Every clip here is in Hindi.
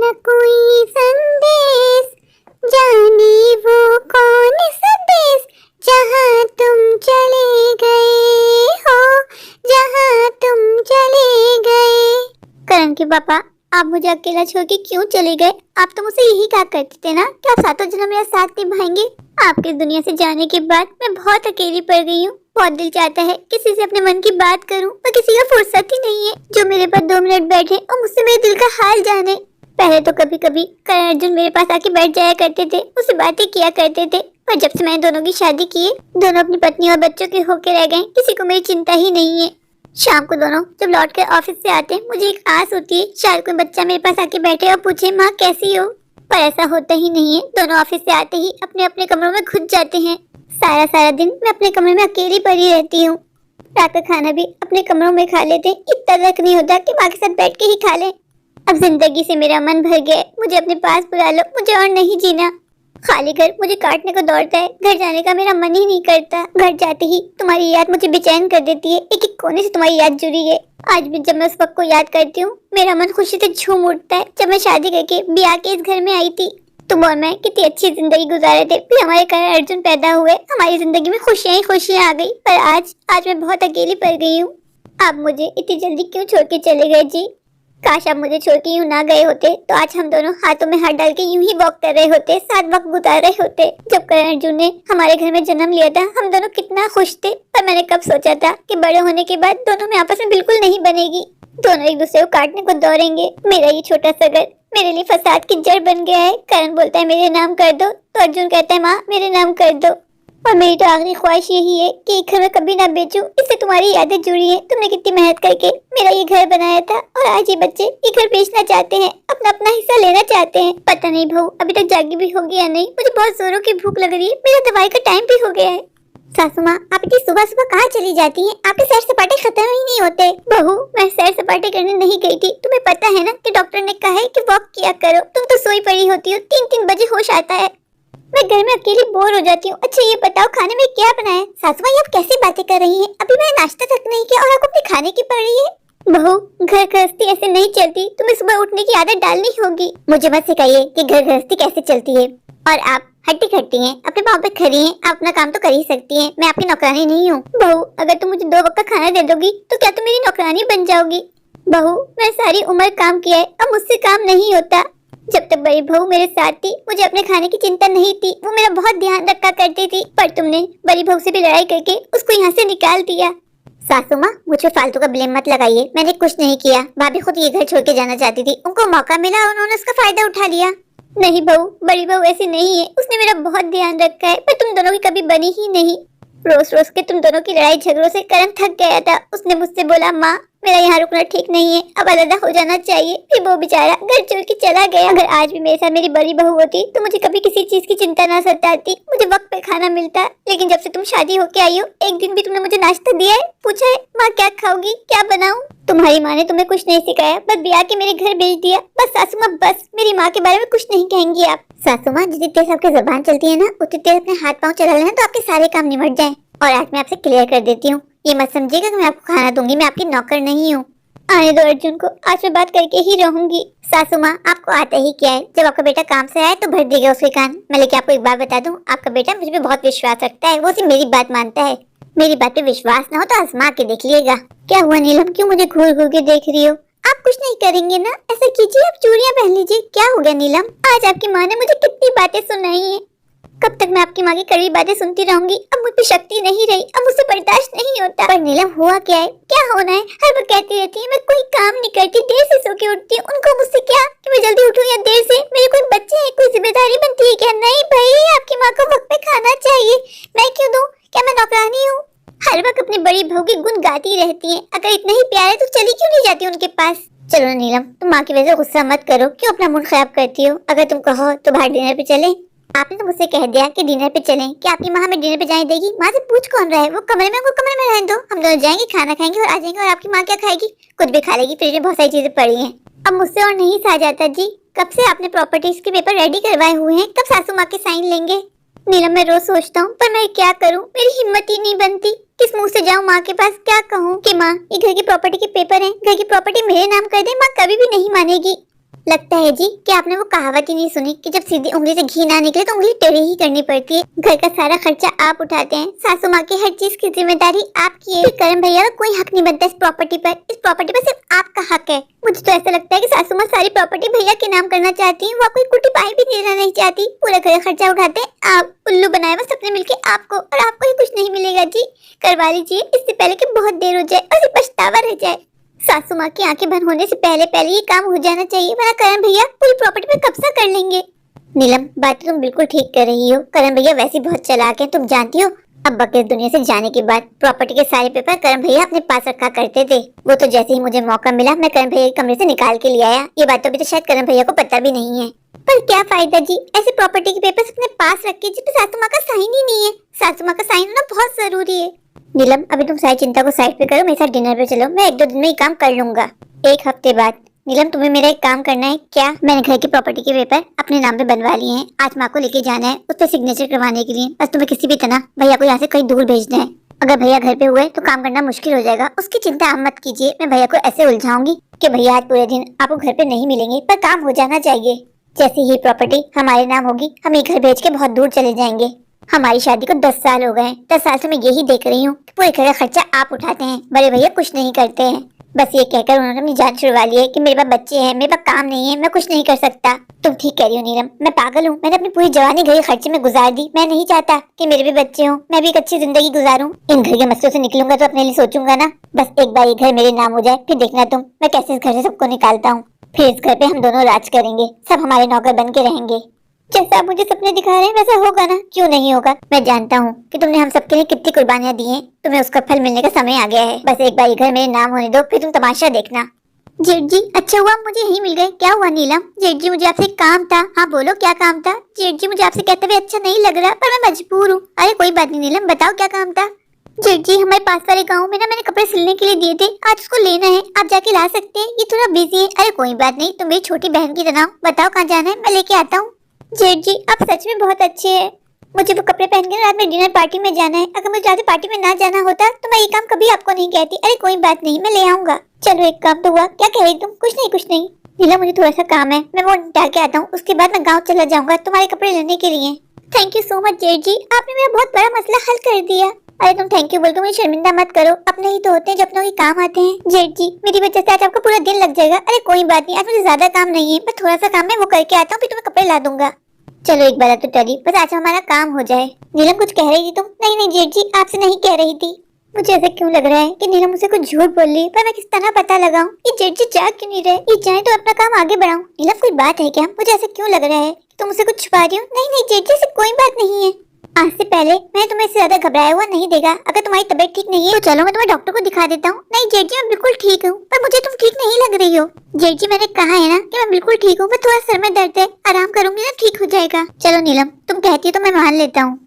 न कोई संदेश, जाने वो कौन सा देश, जहाँ तुम चले गए हो, जहाँ तुम चले गए। करण के पापा, आप मुझे अकेला छोड़ के क्यों चले गए? आप तो मुझसे यही कहा करते थे ना कि आप सातों जन्म मेरा साथ निभाएंगे। आपके दुनिया से जाने के बाद मैं बहुत अकेली पड़ गई हूँ। बहुत दिल चाहता है किसी से अपने मन की बात करूं, पर किसी का फुर्सत ही नहीं है जो मेरे पास 2 मिनट बैठे और मुझसे मेरे दिल का हाल जाने। पहले तो कभी कभी करण अर्जुन मेरे पास आके बैठ जाया करते थे, उससे बातें किया करते थे, पर जब से मैंने दोनों की शादी की है, दोनों अपनी पत्नी और बच्चों के होके रह गए। किसी को मेरी चिंता ही नहीं है। शाम को दोनों जब लौट कर ऑफिस से आते हैं, मुझे एक आस होती है शायद कोई बच्चा मेरे पास आके बैठे और पूछे माँ कैसी हो, पर ऐसा होता ही नहीं है। दोनों ऑफिस से आते ही अपने अपने कमरों में घुस जाते हैं। सारा सारा दिन मैं अपने कमरे में अकेली पड़ी रहती हूँ। रात का खाना भी अपने कमरों में खा लेते हैं, इतना तक नहीं होता कि माँ के साथ बैठ के ही खा लें। अब जिंदगी से मेरा मन भर गया है, मुझे अपने पास बुला लो, मुझे और नहीं जीना। खाली घर मुझे काटने को दौड़ता है, घर जाने का मेरा मन ही नहीं करता। घर जाते ही तुम्हारी याद मुझे बेचैन कर देती है, एक एक कोने से तुम्हारी याद जुड़ी है। आज भी जब मैं उस वक्त को याद करती हूँ, मेरा मन खुशी से झूम उठता है। जब मैं शादी करके ब्याह के इस घर में आई थी, तुम और मैं कितनी अच्छी जिंदगी गुजारे थे। फिर हमारे करण अर्जुन पैदा हुए, हमारी जिंदगी में खुशियां ही खुशियां आ गई। पर आज मैं बहुत अकेली पड़ गई हूँ। आप मुझे इतनी जल्दी क्यों छोड़ के चले गए जी? काश आप मुझे छोड़ के यूं ना गए होते तो आज हम दोनों हाथों में हाथ डाल के यूं ही वॉक कर रहे होते, साथ वक्त गुजार रहे होते। जब करण अर्जुन ने हमारे घर में जन्म लिया था, हम दोनों कितना खुश थे। पर मैंने कब सोचा था कि बड़े होने के बाद दोनों में आपस में बिल्कुल नहीं बनेगी, दोनों एक दूसरे को काटने को दौड़ेंगे। मेरा ये छोटा सा घर मेरे लिए फसाद की जड़ बन गया है। करण बोलता है मेरे नाम कर दो, तो अर्जुन कहता है माँ मेरे नाम कर दो। और मेरी तो आखिरी ख्वाहिश यही है कि घर में कभी ना बेचूं, इससे तुम्हारी यादें जुड़ी हैं। तुमने कितनी मेहनत करके मेरा ये घर बनाया था, और आज ये बच्चे ये घर बेचना चाहते हैं, अपना अपना हिस्सा लेना चाहते हैं। पता नहीं बहू अभी तक जागी भी होगी या नहीं। मुझे बहुत जोरों की भूख लग रही है, मेरा दवाई का टाइम भी हो गया है। सासू माँ, आप इतनी सुबह सुबह कहाँ चली जाती हैं? आपके सैर सपाटे खत्म ही नहीं होते। बहू मैं सैर सपाटे करने नहीं गई थी, तुम्हें पता है ना कि डॉक्टर ने कहा है कि वॉक किया करो। तुम तो सोई पड़ी होती हो, 3-3 बजे होश आता है। मैं घर में अकेली बोर हो जाती हूँ। अच्छा ये बताओ खाने में क्या बनाया? सासू माँ आप कैसी बातें कर रही हैं? अभी मैंने नाश्ता तक नहीं किया और आपको अपने खाने की पड़ रही है। बहू घर गृहस्थी ऐसे नहीं चलती, तुम्हें सुबह उठने की आदत डालनी होगी। मुझे मत सिखाइए कि घर गृहस्थी कैसे चलती है। और आप हट्टी खट्टी हैं, अपने पाँव पे खड़ी हैं, आप अपना काम तो कर ही सकती हैं। मैं आपकी नौकरानी नहीं हूँ। बहू अगर तुम मुझे 2 वक्त का खाना दे दोगी तो क्या तुम मेरी नौकरानी बन जाओगी? बहू मैं सारी उम्र काम किया है, अब मुझसे काम नहीं होता। जब तक बड़ी बहू मेरे साथ थी मुझे अपने खाने की चिंता नहीं थी, वो मेरा बहुत ध्यान रखा करती थी। पर तुमने बड़ी बहू से भी लड़ाई करके उसको यहाँ से निकाल दिया। सासू माँ मुझे फालतू का ब्लेम मत लगाइए, मैंने कुछ नहीं किया। भाभी खुद ये घर छोड़ के जाना चाहती थी, उनको मौका मिला, उन्होंने उसका फायदा उठा लिया। नहीं बहू, बड़ी बहू ऐसी नहीं है, उसने मेरा बहुत ध्यान रखा है, पर तुम दोनों की कभी बनी ही नहीं। रोज रोज के तुम दोनों की लड़ाई झगड़ों से करण थक गया था। उसने मुझसे बोला माँ मेरा यहाँ रुकना ठीक नहीं है, अब अलग हो जाना चाहिए। फिर वो बेचारा घर छोड़ के चला गया। अगर आज भी मेरे साथ मेरी बड़ी बहू होती तो मुझे कभी किसी चीज की चिंता ना सताती, मुझे वक्त पे खाना मिलता। लेकिन जब से तुम शादी होके आई हो, एक दिन भी तुमने मुझे नाश्ता दिया है, पूछा है माँ क्या खाओगी, क्या बनाऊं? तुम्हारी माँ ने तुम्हें कुछ नहीं सिखाया, बस ब्याह के मेरे घर भेज दिया। बस सासू माँ, बस मेरी माँ के बारे में कुछ नहीं कहेंगी आप। सासू माँ जितनी तेज आपकी जुबान चलती है ना, उतनी तेज अपने हाथ पाँव चला लेना तो आपके सारे काम निमट जाए। और आज मैं आपसे क्लियर कर देती हूँ, ये मत समझिएगा कि मैं आपको खाना दूंगी, मैं आपकी नौकर नहीं हूँ। आने दो अर्जुन को, आज मैं बात करके ही रहूंगी। सासू माँ आपको आता ही क्या है, जब आपका बेटा काम से आए तो भर देगा उसके कान। मैं लेकिन आपको एक बात बता दूं, आपका बेटा मुझ पे बहुत विश्वास रखता है, वो सिर्फ मेरी बात मानता है। मेरी बात पे विश्वास ना हो तो आजमा के देख लीजिएगा। क्या हुआ नीलम, क्यों मुझे घूर घूर के देख रही हो? आप कुछ नहीं करेंगे ना? ऐसा कीजिए आप चूड़ियां पहन लीजिए। क्या हो गया नीलम, आज आपकी माँ ने मुझे कितनी बातें सुनाई है। कब तक मैं आपकी माँ की कड़वी बातें सुनती रहूंगी? अब मुझ पे शक्ति नहीं रही, अब मुझसे बर्दाश्त नहीं होता। पर नीलम हुआ क्या है, क्या होना है? हर वक्त कहती रहती है मैं कोई काम नहीं करती, देर से सो के उठती हूँ। उनको मुझसे क्या कि मैं जल्दी उठूं या देर से? मेरे कोई बच्चे हैं, कोई जिम्मेदारी बनती है क्या? नहीं भाई, आपकी माँ को वक्त पे खाना चाहिए। मैं क्यों दूं? क्या मैं नौकरानी हूँ? हर वक्त अपनी बड़ी बहू की गुण गाती रहती है। अगर इतना ही प्यार है तो चली क्यों नहीं जाती उनके पास? चलो नीलम, तुम माँ की वजह से गुस्सा मत करो, क्यों अपना मूड खराब करती हो? अगर तुम कहो तो बाहर डिनर पे चले। आपने तो मुझसे कह दिया कि डिनर पे चलें, कि आपकी माँ हमें डिनर पे जाने देगी? माँ से पूछ कौन रहा है, वो कमरे में, वो कमरे में रहने दो, हम दोनों जाएंगे, खाना खाएंगे और आ जाएंगे। और आपकी माँ क्या खाएगी? कुछ भी खा लेगी, फ्रिज में बहुत सारी चीजें पड़ी हैं। अब मुझसे और नहीं सहा जाता जी। कब से आपने प्रॉपर्टीज के पेपर रेडी करवाए हुए हैं, कब सासू माँ के साइन लेंगे? नीलम मैं रोज सोचता हूँ, पर मैं क्या करूँ, मेरी हिम्मत ही नहीं बनती। किस मुंह से जाऊँ माँ के पास, क्या कहूँ कि माँ ये घर की प्रॉपर्टी के पेपर हैं, घर की प्रॉपर्टी मेरे नाम कर दे? माँ कभी भी नहीं मानेगी। लगता है जी कि आपने वो कहावत ही नहीं सुनी कि जब सीधी उंगली से घी ना निकले तो उंगली टेढ़ी ही करनी पड़ती है। घर का सारा खर्चा आप उठाते हैं, सासू माँ की हर चीज की जिम्मेदारी आपकी है। करण भैया का कोई हक नहीं बनता इस प्रॉपर्टी पर। इस प्रॉपर्टी पर सिर्फ आपका हक है। मुझे तो ऐसा लगता है कि सासू माँ सारी प्रॉपर्टी भैया के नाम करना चाहती है। वो कोई कुटी पाई भी देना नहीं चाहती। पूरा घर खर्चा उठाते हैं आप। उल्लू बनाए बस अपने मिलके आपको, और आपको ही कुछ नहीं मिलेगा जी। करवा लीजिए इससे पहले कि बहुत देर हो जाए और फिर पछतावा रह जाए। सासू माँ की आंखें बंद होने से पहले पहले ये काम हो जाना चाहिए, वरना करण भैया पूरी प्रॉपर्टी पे कब्जा कर लेंगे। नीलम, बात तुम बिल्कुल ठीक कर रही हो। करण भैया वैसे बहुत चालाक हैं, तुम जानती हो। अब बकेट दुनिया से जाने के बाद प्रॉपर्टी के सारे पेपर करण भैया अपने पास रखा करते थे। वो तो जैसे ही मुझे मौका मिला मैं करण भैया के कमरे से निकाल के ले आया। ये बात तो अभी तो शायद करण भैया को पता भी नहीं है। पर क्या फायदा जी ऐसे प्रॉपर्टी के पेपर्स अपने पास रख के जिस पे सासू माँ का साइन ही नहीं है। सासू माँ का साइन होना बहुत जरूरी है। नीलम, अभी तुम सारी चिंता को साइड पे करो, मेरे साथ डिनर पे चलो। मैं 1-2 दिन में ये काम कर लूंगा। 1 हफ्ते बाद। नीलम, तुम्हें मेरा एक काम करना है क्या? मैंने घर की प्रॉपर्टी के पेपर अपने नाम पे बनवा लिए हैं। आज माँ को लेके जाना है उस पर सिग्नेचर करवाने के लिए। बस तुम्हें किसी भी तरह भैया को यहाँ से कहीं दूर भेजना है। अगर भैया घर पे हुए तो काम करना मुश्किल हो जाएगा। उसकी चिंता आप मत कीजिए। मैं भैया को ऐसे उलझाऊंगी कि भैया आज पूरे दिन आपको घर पे नहीं मिलेंगे, पर काम हो जाना चाहिए। जैसे ही प्रॉपर्टी हमारे नाम होगी हम ये घर बेच के बहुत दूर चले जाएंगे। हमारी शादी को 10 साल हो गए। 10 साल से मैं यही देख रही हूँ पूरे घर का खर्चा आप उठाते हैं, बड़े भैया कुछ नहीं करते हैं। बस ये कहकर उन्होंने अपनी जान छुड़वा ली है कि मेरे पास बच्चे हैं, मेरे पास काम नहीं है, मैं कुछ नहीं कर सकता। तुम ठीक कह रही हो नीलम, मैं पागल हूँ। मैंने अपनी पूरी जवानी घर के खर्चे में गुजार दी। मैं नहीं चाहता कि मेरे भी बच्चे हों, मैं भी एक अच्छी जिंदगी गुजारूं। इन घर के मसलों से निकलूंगा तो अपने लिए सोचूंगा ना। बस एक बार ये घर मेरे नाम हो जाए, फिर देखना तुम मैं कैसे इस घर से सबको निकालता हूँ। फिर इस घर पे हम दोनों राज करेंगे, सब हमारे नौकर बन के रहेंगे। जैसा आप मुझे सपने दिखा रहे हैं वैसा होगा ना? क्यों नहीं होगा। मैं जानता हूँ कि तुमने हम सबके लिए कितनी कुर्बानियां दी हैं। तुम्हें उसका फल मिलने का समय आ गया है। बस एक बार ये घर मेरे नाम होने दो, फिर तुम तमाशा देखना। जेठ जी, अच्छा हुआ मुझे यहीं मिल गए। क्या हुआ नीलम? जेठ जी, मुझे आपसे काम था। हाँ बोलो, क्या काम था? जेठ जी, मुझे आपसे कहते हुए अच्छा नहीं लग रहा, पर मैं मजबूर हूँ। अरे कोई बात नहीं नीलम, बताओ क्या काम था? जेठ जी, हमारे पास वाले गांव में ना मैंने कपड़े सिलने के लिए दिए थे, आज उसको लेना है। आप जाके ला सकते हैं? ये थोड़ा बिजी है। अरे कोई बात नहीं, तुम मेरी छोटी बहन की तरह हो। बताओ कहाँ जाना है, मैं लेके आता हूँ। जेठ जी, आप सच में बहुत अच्छे हैं। मुझे वो कपड़े पहन के रात में डिनर पार्टी में जाना है। अगर मुझे रात पार्टी में ना जाना होता तो मैं ये काम कभी आपको नहीं कहती। अरे कोई बात नहीं, मैं ले आऊंगा। चलो एक काम तो हुआ। क्या कह रही तुम? कुछ नहीं कुछ नहीं। नीला, मुझे थोड़ा सा काम है, मैं वो निपटा के आता हूँ। उसके बाद मैं गाँव चला जाऊंगा तुम्हारे कपड़े लेने के लिए। थैंक यू सो मच जेठ जी, आपने मेरा बहुत बड़ा मसला हल कर दिया। अरे तुम थैंक यू बोल के मुझे शर्मिंदा मत करो। अपने ही तो होते हैं जो अपनों के काम आते हैं। जेठ जी, मेरी वजह से आज आपका पूरा दिन लग जाएगा। अरे कोई बात नहीं, आज मुझे ज्यादा काम नहीं है, बस थोड़ा सा काम है, वो करके आता हूँ, फिर तुम्हें कपड़े ला दूंगा। चलो एक बार तो टली, बस आज हमारा काम हो जाए। नीलम, कुछ कह रही थी तुम? नहीं नहीं जेठ जी, आपसे नहीं कह रही थी। मुझे ऐसा क्यों लग रहा है कि नीलम मुझसे कुछ झूठ बोल रही है, पर मैं किस तरह पता लगाऊं? ये जेठ जी जा क्यों नहीं रहे? ये चाहे तो अपना काम आगे बढ़ाऊं। नीलम, कोई बात है क्या? मुझे ऐसा क्यों लग रहा है कि तुम मुझसे कुछ छुपा रही हो? नहीं नहीं जेठ जी, ऐसी कोई बात नहीं है। आज से पहले मैं तुम्हें इससे ज्यादा घबराया हुआ नहीं देगा। अगर तुम्हारी तबीयत ठीक नहीं है तो चलो मैं तुम्हें डॉक्टर को दिखा देता हूँ। नहीं जेठ जी, मैं बिल्कुल ठीक हूँ, पर मुझे तुम ठीक नहीं लग रही हो। जेठ जी, मैंने कहा है ना कि मैं बिल्कुल ठीक हूँ, बस थोड़ा सर में दर्द है, आराम करूंगी ना ठीक हो जाएगा। चलो नीलम, तुम कहती हो तो मैं मान लेता हूँ।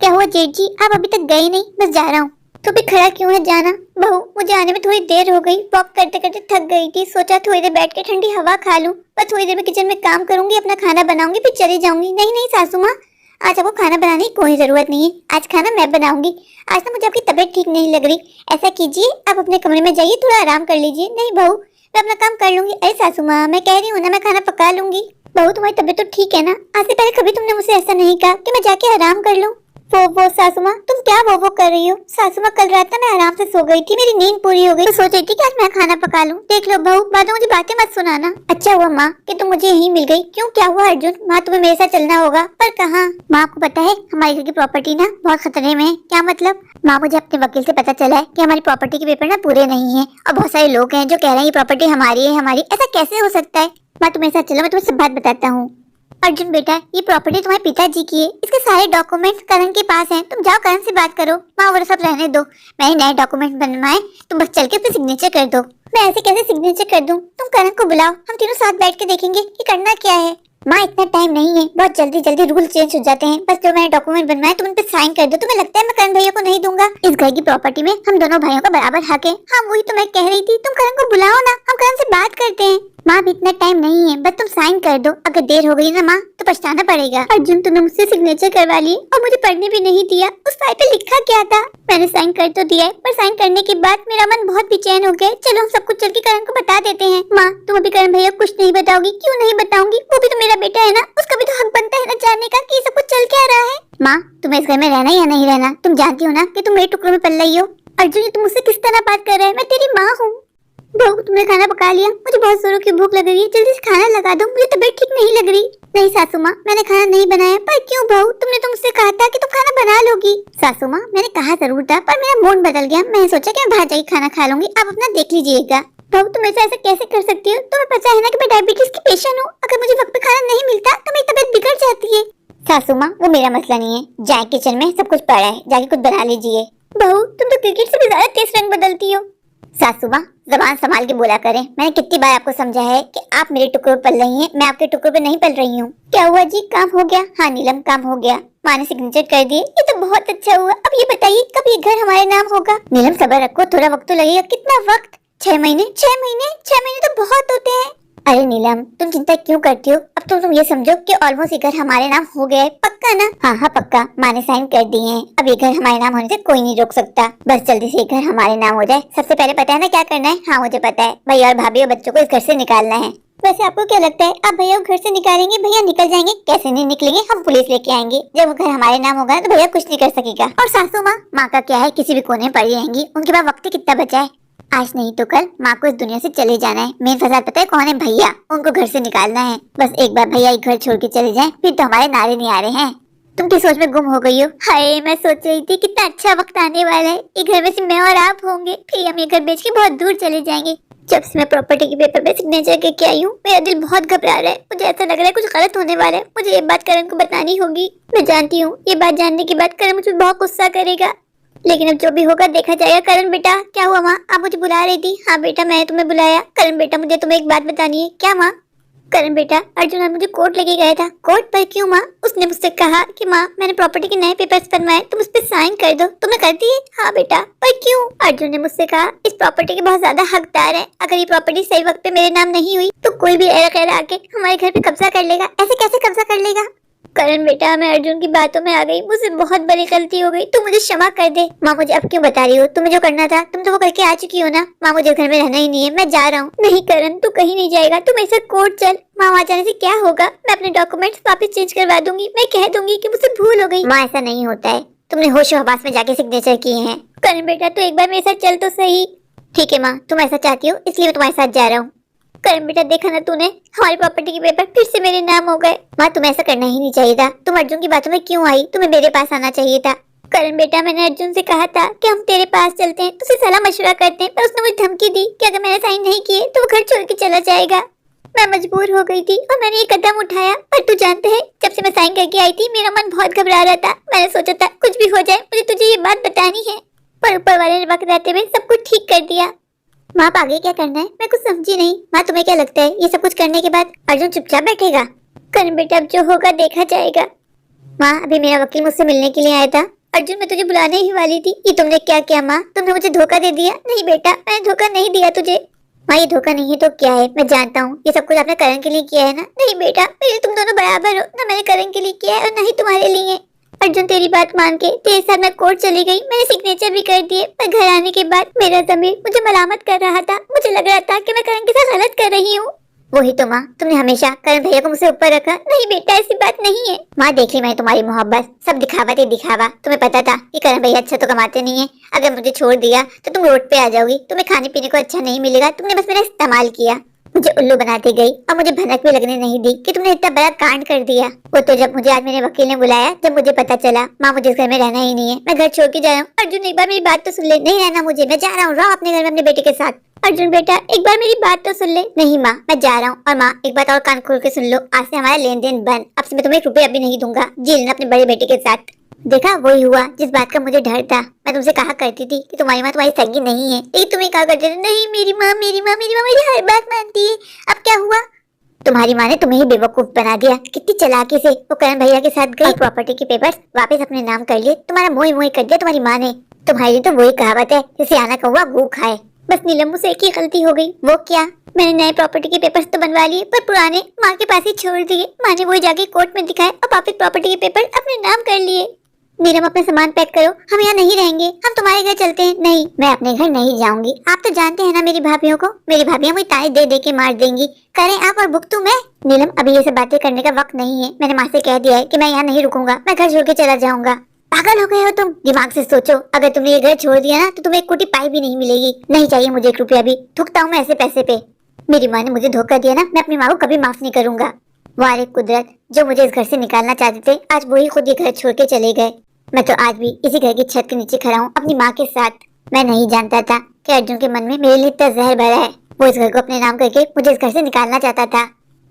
क्या हुआ जेठ जी, आप अभी तक गए नहीं? बस जा रहा हूँ। तो भी खड़ा क्यों है? जाना बहू, मुझे आने में थोड़ी देर हो गई। वॉक करते करते थक गई थी, सोचा थोड़ी देर बैठ के ठंडी हवा खा लूं। बस थोड़ी देर में किचन में काम करूंगी, अपना खाना बनाऊंगी, फिर चली जाऊंगी। नहीं नहीं सासू माँ, आज आपको खाना बनाने की कोई जरूरत नहीं है। आज खाना मैं बनाऊंगी। आज ना मुझे आपकी तबीयत ठीक नहीं लग रही। ऐसा कीजिए, आप अपने कमरे में जाइए, थोड़ा आराम कर लीजिए। नहीं बहू, मैं अपना काम कर लूंगी। अरे सासू माँ, मैं कह रही हूँ ना, मैं खाना पका लूंगी। बहू, तुम्हारी तबीयत तो ठीक है ना? आज से पहले कभी तुमने मुझसे ऐसा नहीं कहा कि मैं जाके आराम कर लूं। वो सासू माँ, तुम क्या वो कर रही हो? सासू माँ, कल रात ना मैं आराम से सो गई थी, मेरी नींद पूरी हो गई, तो सोच रही थी कि आज मैं खाना पका लूं। देख लो बहू, बाद में मुझे बातें मत सुनाना। अच्छा हुआ माँ कि तुम मुझे यहीं मिल गई। क्यों, क्या हुआ अर्जुन? माँ, तुम्हें मेरे साथ चलना होगा। पर कहाँ? माँ, आपको पता है हमारे घर की प्रॉपर्टी ना बहुत खतरे में है। क्या मतलब? माँ, मुझे अपने वकील से पता चला है कि हमारी प्रॉपर्टी के पेपर ना पूरे नहीं है, और बहुत सारे लोग हैं जो कह रहे हैं ये प्रॉपर्टी हमारी है हमारी। ऐसा कैसे हो सकता है? माँ, तुम मेरे साथ चलो, मैं तुम्हें सब बात बताता हूँ। अर्जुन बेटा, ये प्रॉपर्टी तुम्हारे पिताजी की है, इसके सारे डॉक्यूमेंट करण के पास हैं। तुम जाओ करण से बात करो। माँ, वो सब रहने दो, मैंने नए डॉक्यूमेंट बनवाए, तुम बस चल के उसमें सिग्नेचर कर दो। मैं ऐसे कैसे सिग्नेचर कर दूं? तुम करण को बुलाओ, हम तीनों साथ बैठ के देखेंगे कि करना क्या है। माँ, इतना टाइम नहीं है, बहुत जल्दी जल्दी रूल चेंज हो जाते हैं। बस जो मैंने डॉक्यूमेंट बनवाए तुम उन पे साइन कर दो। तुम्हें लगता है मैं करण भैया को नहीं दूंगा? इस घर की प्रॉपर्टी में हम दोनों भाइयों का बराबर हक है। हाँ, वही तो मैं कह रही थी, तुम करण को बुलाओ ना, हम करण से बात करते हैं। माँ अभी इतना टाइम नहीं है, बस तुम साइन कर दो। अगर देर हो गई ना माँ तो पछताना पड़ेगा। अर्जुन तुमने मुझसे सिग्नेचर करवा लिए और मुझे पढ़ने भी नहीं दिया। उस फाइल पे लिखा क्या था? मैंने साइन कर तो दिया है, पर साइन करने के बाद मेरा मन बहुत बेचैन हो गया। चलो हम सब कुछ चल के करण को बता देते हैं। माँ तुम अभी करण भैया कुछ नहीं बताओगी? क्यों नहीं बताऊंगी? वो भी तो मेरा बेटा है ना, उसका भी तो हक बनता है ना जानने का कि सब कुछ चल क्या रहा है। माँ तुम्हें इस घर में रहना या नहीं रहना? तुम जानती हो ना कि तुम मेरे टुकड़ों में पल रही हो। अर्जुन तुम मुझसे किस तरह बात कर रहा है? मैं तेरी माँ हूँ। बहू तुमने खाना पका लिया? मुझे बहुत जोरों की भूख लग रही है, जल्दी से खाना लगा दो, मुझे तबीयत ठीक नहीं लग रही। नहीं सासू माँ मैंने खाना नहीं बनाया। पर क्यों बहू? तुमने तो मुझसे कहा था कि तुम खाना बना लोगी। सासू माँ मैंने कहा जरूर था, पर मेरा मूड बदल गया। मैंने सोचा कि मैं बाहर जाके खाना खा लूंगी, आप अपना देख लीजिएगा। बहू तुम ऐसा कैसे कर सकती हो? तुम्हें पता है ना कि मैं डायबिटीज की पेशेंट हूँ। अगर मुझे वक्त पे खाना नहीं मिलता तो मेरी तबीयत बिगड़ जाती है। सासू माँ वो मेरा मसला नहीं है, जाए किचन में सब कुछ पड़ा है, जाके कुछ बना लीजिए। बहू तुम तो क्रिकेट से भी ज्यादा तेज रंग बदलती हो। सासू माँ जबान संभाल के बोला करें। मैंने कितनी बार आपको समझा है कि आप मेरे टुकड़ों पर पल रही हैं, मैं आपके टुकड़ों पर नहीं पल रही हूँ। क्या हुआ जी, काम हो गया? हाँ नीलम काम हो गया, माँ ने सिग्नेचर कर दिए, ये तो बहुत अच्छा हुआ। अब ये बताइए कब ये घर हमारे नाम होगा? नीलम सब्र रखो, थोड़ा वक्त तो लगेगा। कितना वक्त? 6 महीने? 6 महीने? 6 महीने तो बहुत होते हैं। अरे नीलम तुम चिंता क्यों करती हो? अब तो तुम ये समझो कि ऑलमोस्ट ये घर हमारे नाम हो गया है। पक्का ना? हाँ हाँ पक्का, माँ ने साइन कर दिए हैं। अब ये घर हमारे नाम होने से कोई नहीं रोक सकता। बस जल्दी से ये घर हमारे नाम हो जाए। सबसे पहले पता है ना क्या करना है? हाँ मुझे पता है, भैया और भाभी और बच्चों को इस घर से निकालना है। वैसे आपको क्या लगता है आप भैया को घर से निकालेंगे? भैया निकल जाएंगे। कैसे नहीं निकलेंगे, हम पुलिस लेके आएंगे। जब वो घर हमारे नाम होगा तो भैया कुछ नहीं कर सकेगा। और सासू माँ का क्या है, किसी भी कोने में पड़ी रहेंगी, उनके पास वक्त कितना बचा है। आज नहीं तो कल माँ को इस दुनिया से चले जाना है। मेन फसाद पता है कौन है? भैया, उनको घर से निकालना है। बस एक बार भैया एक घर छोड़ के चले जाएं, फिर तो हमारे नारे नहीं आ रहे हैं। तुम किस सोच में गुम हो गई हो? हाय मैं सोच रही थी कितना अच्छा वक्त आने वाला है, ये घर में से मैं और आप होंगे, फिर हम ये घर बेच के बहुत दूर चले जाएंगे। जब से मैं प्रॉपर्टी के पेपर पे सिग्नेचर करके आई हूँ मेरा दिल बहुत घबरा रहा है। मुझे ऐसा लग रहा है कुछ गलत होने वाला है। मुझे ये बात करण को बतानी होगी। मैं जानती हूँ ये बात जानने के बाद करण मुझे बहुत गुस्सा करेगा, लेकिन अब जो भी होगा देखा जाएगा। करण बेटा क्या हुआ? माँ आप मुझे बुला रही थी? हाँ बेटा मैंने तुम्हें बुलाया। करण बेटा मुझे तुम्हें एक बात बतानी है। क्या माँ? करण बेटा अर्जुन आज मुझे कोर्ट लेके गया था। कोर्ट पर क्यों माँ? उसने मुझसे कहा कि माँ मैंने प्रॉपर्टी के नए पेपर्स बनवाए, तुम उस पर साइन कर दो। तुमने कर दिए? हाँ बेटा। पर क्यों? अर्जुन ने मुझसे कहा इस प्रॉपर्टी के बहुत ज्यादा हकदार है, अगर ये प्रॉपर्टी सही वक्त पे मेरे नाम नहीं हुई तो कोई भी ऐरा गैरा आके हमारे घर पे कब्जा कर लेगा। ऐसे कैसे कब्जा कर लेगा? करण बेटा मैं अर्जुन की बातों में आ गई, मुझसे बहुत बड़ी गलती हो गई, तू मुझे क्षमा कर दे। माँ मुझे अब क्यों बता रही हो? तुम्हें जो करना था तुम तो वो करके आ चुकी हो ना। माँ मुझे घर में रहना ही नहीं है, मैं जा रहा हूँ। नहीं करण तू कहीं नहीं जाएगा, तू मेरे साथ कोर्ट चल। माँ वहाँ जाने से क्या होगा? मैं अपने डॉक्यूमेंट्स वापस चेंज करवा दूंगी। मैं कह दूंगी कि मुझसे भूल हो गई। माँ ऐसा नहीं होता है, तुमने होशो हवास में जाके सिग्नेचर किए हैं। करण बेटा तू एक बार मेरे साथ चल तो सही। ठीक है माँ तुम ऐसा चाहती हो इसलिए मैं तुम्हारे साथ जा रहा हूँ। करण बेटा देखा ना तूने, हमारी प्रॉपर्टी के पेपर फिर से मेरे नाम हो गए। माँ तुम्हें ऐसा करना ही नहीं चाहिए था। तुम अर्जुन की बातों में क्यों आई? तुम्हें मेरे पास आना चाहिए था। करण बेटा मैंने अर्जुन से कहा था कि हम तेरे पास चलते हैं, तुझसे सलाह मशवरा करते हैं, पर उसने मुझे धमकी दी कि अगर मैंने साइन नहीं किए तो वो घर छोड़ के चला जाएगा। मैं मजबूर हो गई थी और मैंने ये कदम उठाया। पर तू जानते है जब से मैं साइन करके आई थी मेरा मन बहुत घबरा रहा था। मैंने सोचा था कुछ भी हो जाए मुझे तुझे ये बात बतानी है, पर ऊपर वाले ने वक्त रहते हुए सब कुछ ठीक कर दिया। माँ आगे क्या करना है? मैं कुछ समझी नहीं। माँ तुम्हें क्या लगता है ये सब कुछ करने के बाद अर्जुन चुपचाप बैठेगा? करण बेटा अब जो होगा देखा जाएगा। माँ अभी मेरा वकील मुझसे मिलने के लिए आया था। अर्जुन मैं तुझे बुलाने ही वाली थी। ये तुमने क्या किया माँ? तुमने मुझे धोखा दे दिया। नहीं बेटा मैंने धोखा नहीं दिया तुझे। माँ ये धोखा नहीं है तो क्या है? मैं जानता हूँ ये सब कुछ आपने करण के लिए किया है ना। नहीं बेटा मेरे तुम दोनों बराबर हो ना, मैंने करण के लिए किया है और ना ही तुम्हारे लिए। अर्जुन तेरी बात मान के तेरे साथ मैं कोर्ट चली गई, मैंने सिग्नेचर भी कर दिए, पर घर आने के बाद मेरा ज़मीर मुझे मलामत कर रहा था। मुझे लग रहा था कि मैं करण के साथ गलत कर रही हूँ। वही तो माँ, तुमने हमेशा करण भैया को मुझसे ऊपर रखा। नहीं बेटा ऐसी बात नहीं है। माँ देख ली मैंने तुम्हारी मोहब्बत, सब दिखावा थी दिखावा। तुम्हें पता था कि करण भैया अच्छा तो कमाते नहीं है, अगर मुझे छोड़ दिया तो तुम रोड पे आ जाओगी, तुम्हें खाने पीने को अच्छा नहीं मिलेगा। तुमने बस मेरा इस्तेमाल किया, मुझे उल्लू बनाती गई और मुझे भनक भी लगने नहीं दी कि तुमने इतना बड़ा कांड कर दिया। वो तो जब मुझे आज मेरे वकील ने बुलाया, जब मुझे पता चला माँ मुझे इस घर में रहना ही नहीं है, मैं घर छोड़ के जा रहा हूँ। अर्जुन एक बार मेरी बात तो सुन ले। नहीं रहना मुझे, मैं जा रहा हूँ। रहो अपने घर में अपने बेटे के साथ। अर्जुन बेटा एक बार मेरी बात तो सुन ले। नहीं माँ मैं जा रहा हूँ। और माँ एक बात और कान खोल के सुन लो, आज से हमारा लेन देन बंद। अब से मैं तुम्हें 1 रुपया भी नहीं दूंगा। जी लेना अपने बड़े बेटे के साथ। देखा वही हुआ जिस बात का मुझे डर था। मैं तुमसे कहा करती थी कि तुम्हारी माँ तुम्हारी सगी नहीं है, लेकिन तुम्हें कहा करते थे नहीं मेरी माँ मेरी माँ मेरी माँ मेरी हर बात मानती है। अब क्या हुआ? तुम्हारी माँ ने तुम्हें ही बेवकूफ बना दिया। कितनी चालाकी से वो करण भैया के साथ गई, प्रॉपर्टी के पेपर्स वापस अपने नाम कर लिए, तुम्हारा मोही मोही कर दिया तुम्हारी माँ ने। तुम्हारी तो वही कहावत है, जैसे आना कौवा गू खाए। बस नीलम मुझसे एक ही गलती हो गई। वो क्या? मैंने नए प्रॉपर्टी के पेपर्स तो बनवा लिए पर पुराने माँ के पास ही छोड़ दिए। माँ ने वही जाके कोर्ट में दिखाए और वापस प्रॉपर्टी के पेपर अपने नाम कर लिए। नीलम अपना सामान पैक करो, हम यहाँ नहीं रहेंगे, हम तुम्हारे घर चलते हैं। नहीं, मैं अपने घर नहीं जाऊंगी। आप तो जानते हैं ना मेरी भाभियों को, मेरी भाभियां मुझे ताने दे दे के मार देंगी। करें आप और भुगतूं मैं। नीलम अभी ये सब बातें करने का वक्त नहीं है। मैंने माँ से कह दिया है कि मैं यहाँ नहीं रुकूंगा, मैं घर छोड़ के चला जाऊंगा। पागल हो गए हो तुम? दिमाग से सोचो, अगर तुमने ये घर छोड़ दिया ना तो तुम्हें एक कोटी पाई भी नहीं मिलेगी। नहीं चाहिए मुझे 1 रुपया भी, थूकता हूँ मैं ऐसे पैसे पे। मेरी माँ ने मुझे धोखा दिया ना, मैं अपनी माँ को कभी माफ नहीं करूंगा। वारे कुदरत, जो मुझे इस घर से निकालना चाहते थे आज वही खुद ये घर छोड़ के चले गए। मैं तो आज भी इसी घर की छत के नीचे खड़ा हूँ अपनी माँ के साथ। मैं नहीं जानता था कि अर्जुन के मन में मेरे लिए इतना जहर भरा है। वो इस घर को अपने नाम करके मुझे इस घर से निकालना चाहता था।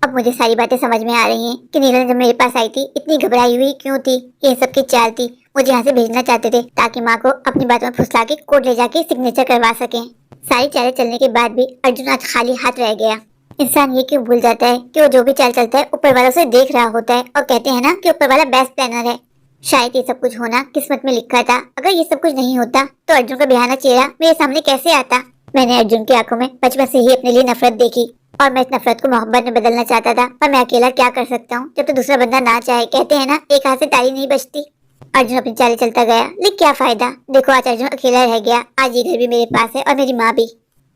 अब मुझे सारी बातें समझ में आ रही हैं कि नीलम जब मेरे पास आई थी इतनी घबराई हुई क्यों थी। ये सबकी चाल थी, मुझे यहाँ से भेजना चाहते थे ताकि माँ को अपनी बातों में फुसला के कोर्ट ले जाके सिग्नेचर करवा सकें। सारी चालें चलने के बाद भी अर्जुन आज खाली हाथ रह गया। इंसान ये क्यों भूल जाता है कि वो जो भी चाल चलता है ऊपर वाला उसे देख रहा होता है, और कहते हैं ना कि ऊपर वाला बेस्ट प्लानर है। शायद ये सब कुछ होना किस्मत में लिखा था। अगर ये सब कुछ नहीं होता तो अर्जुन का बेहाना चेहरा मेरे सामने कैसे आता। मैंने अर्जुन की आंखों में बचपन से ही अपने लिए नफरत देखी और मैं इस नफरत को मोहब्बत में बदलना चाहता था, पर मैं अकेला क्या कर सकता हूँ जब तो दूसरा बंदा ना चाहे। कहते हैं ना एक हाथ से ताली नहीं बजती। अर्जुन अपनी चालें चलता गया, लेकिन क्या फायदा। देखो आज अर्जुन अकेला रह गया। आज ये घर भी मेरे पास है और मेरी माँ भी।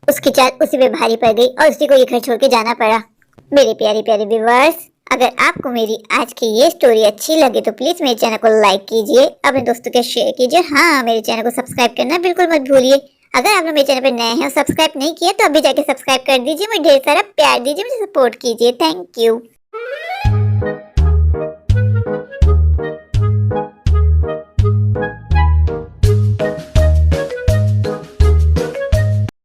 उसकी चाल उसी पे भारी पड़ गई और उसी को ये घर छोड़ के जाना पड़ा। मेरे प्यारे प्यारे व्यूअर्स, अगर आपको मेरी आज की ये स्टोरी अच्छी लगे तो प्लीज मेरे चैनल को लाइक कीजिए, अपने दोस्तों के शेयर कीजिए। हाँ, मेरे चैनल को सब्सक्राइब करना बिल्कुल मत भूलिए। अगर आप लोग मेरे चैनल पर नए हैं और सब्सक्राइब नहीं किया तो अभी जाके सब्सक्राइब कर दीजिए। मुझे ढेर सारा प्यार दीजिए, मुझे सपोर्ट कीजिए। Thank you.